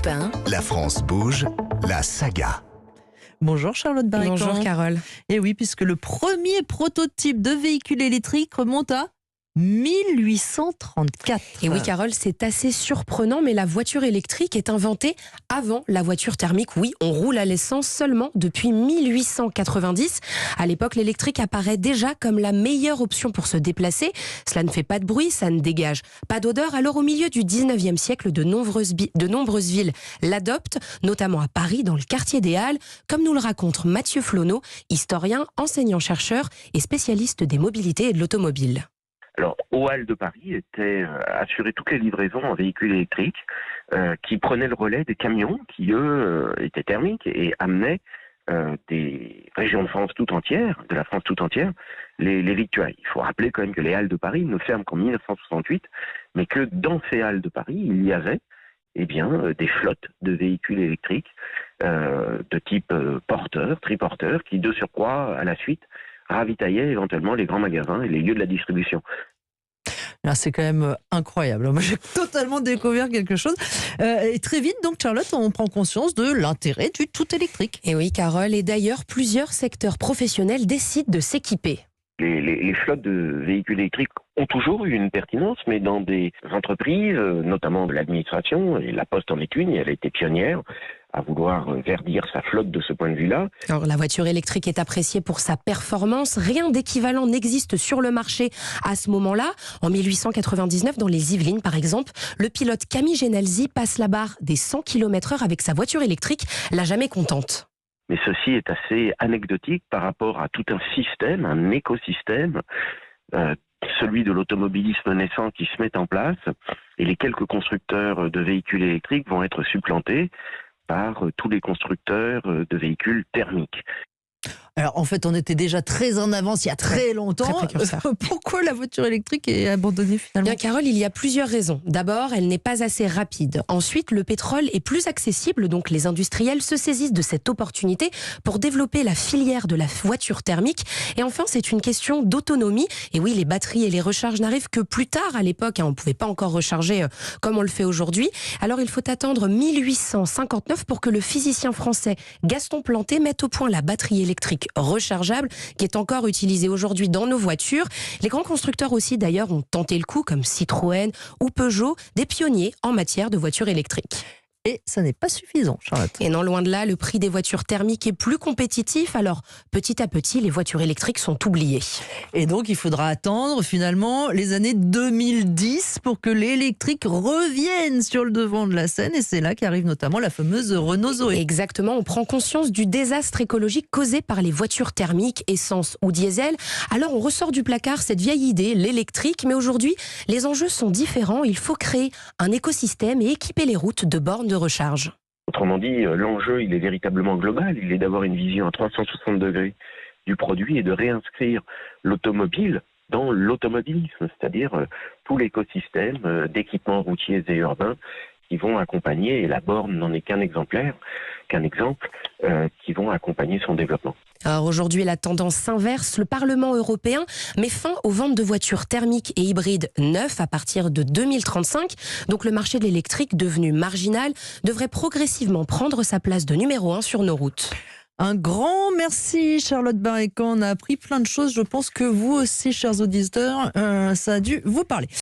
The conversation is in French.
Europe 1. La France bouge, la saga. Bonjour Charlotte Barricon. Bonjour Carole. Et oui, puisque le premier prototype de véhicule électrique remonte à 1834. Et oui Carole, c'est assez surprenant, mais la voiture électrique est inventée avant la voiture thermique. Oui, on roule à l'essence seulement depuis 1890. À l'époque, l'électrique apparaît déjà comme la meilleure option pour se déplacer. Cela ne fait pas de bruit, ça ne dégage pas d'odeur. Alors au milieu du 19e siècle, de nombreuses villes l'adoptent, notamment à Paris, dans le quartier des Halles, comme nous le raconte Mathieu Flonneau, historien, enseignant-chercheur et spécialiste des mobilités et de l'automobile. Alors, aux Halles de Paris étaient assurées toutes les livraisons en véhicules électriques qui prenaient le relais des camions qui, eux, étaient thermiques et amenaient des régions de France tout entières, de la France tout entière, les victuailles. Il faut rappeler quand même que les Halles de Paris ne ferment qu'en 1968, mais que dans ces Halles de Paris, il y avait des flottes de véhicules électriques de type porteur, triporteur, qui de surcroît, à la suite, ravitaillaient éventuellement les grands magasins et les lieux de la distribution. Là, c'est quand même incroyable. Moi, j'ai totalement découvert quelque chose. Et très vite, donc, Charlotte, on prend conscience de l'intérêt du tout électrique. Et oui, Carole, et d'ailleurs, plusieurs secteurs professionnels décident de s'équiper. Les flottes de véhicules électriques ont toujours eu une pertinence, mais dans des entreprises, notamment de l'administration, et la Poste en est une, et elle a été pionnière à vouloir verdir sa flotte de ce point de vue-là. Alors, la voiture électrique est appréciée pour sa performance. Rien d'équivalent n'existe sur le marché à ce moment-là. En 1899, dans les Yvelines, par exemple, le pilote Camille Genelzi passe la barre des 100 km/h avec sa voiture électrique, la jamais contente. Mais ceci est assez anecdotique par rapport à tout un système, un écosystème, celui de l'automobilisme naissant qui se met en place, et les quelques constructeurs de véhicules électriques vont être supplantés par tous les constructeurs de véhicules thermiques. Alors, en fait, on était déjà très en avance il y a très longtemps. Pourquoi la voiture électrique est abandonnée finalement ? Bien, Carole, il y a plusieurs raisons. D'abord, elle n'est pas assez rapide. Ensuite, le pétrole est plus accessible, donc les industriels se saisissent de cette opportunité pour développer la filière de la voiture thermique. Et enfin, c'est une question d'autonomie. Et oui, les batteries et les recharges n'arrivent que plus tard à l'époque. On ne pouvait pas encore recharger comme on le fait aujourd'hui. Alors, il faut attendre 1859 pour que le physicien français Gaston Planté mette au point la batterie électrique rechargeable qui est encore utilisée aujourd'hui dans nos voitures. Les grands constructeurs aussi d'ailleurs ont tenté le coup comme Citroën ou Peugeot, des pionniers en matière de voitures électriques. Et ça n'est pas suffisant, Charlotte. Et non, loin de là, le prix des voitures thermiques est plus compétitif. Alors, petit à petit, les voitures électriques sont oubliées. Et donc, il faudra attendre finalement les années 2010 pour que l'électrique revienne sur le devant de la scène. Et c'est là qu'arrive notamment la fameuse Renault Zoé. Exactement, on prend conscience du désastre écologique causé par les voitures thermiques, essence ou diesel. Alors, on ressort du placard cette vieille idée, l'électrique. Mais aujourd'hui, les enjeux sont différents. Il faut créer un écosystème et équiper les routes de bornes de recharge. Autrement dit, l'enjeu, il est véritablement global. Il est d'avoir une vision à 360 degrés du produit et de réinscrire l'automobile dans l'automobilisme, c'est-à-dire tout l'écosystème d'équipements routiers et urbains qui vont accompagner, et la borne n'en est qu'un exemple, qui vont accompagner son développement. Alors aujourd'hui, la tendance s'inverse. Le Parlement européen met fin aux ventes de voitures thermiques et hybrides neuves à partir de 2035. Donc le marché de l'électrique, devenu marginal, devrait progressivement prendre sa place de numéro 1 sur nos routes. Un grand merci Charlotte Barricon. On a appris plein de choses. Je pense que vous aussi, chers auditeurs, ça a dû vous parler.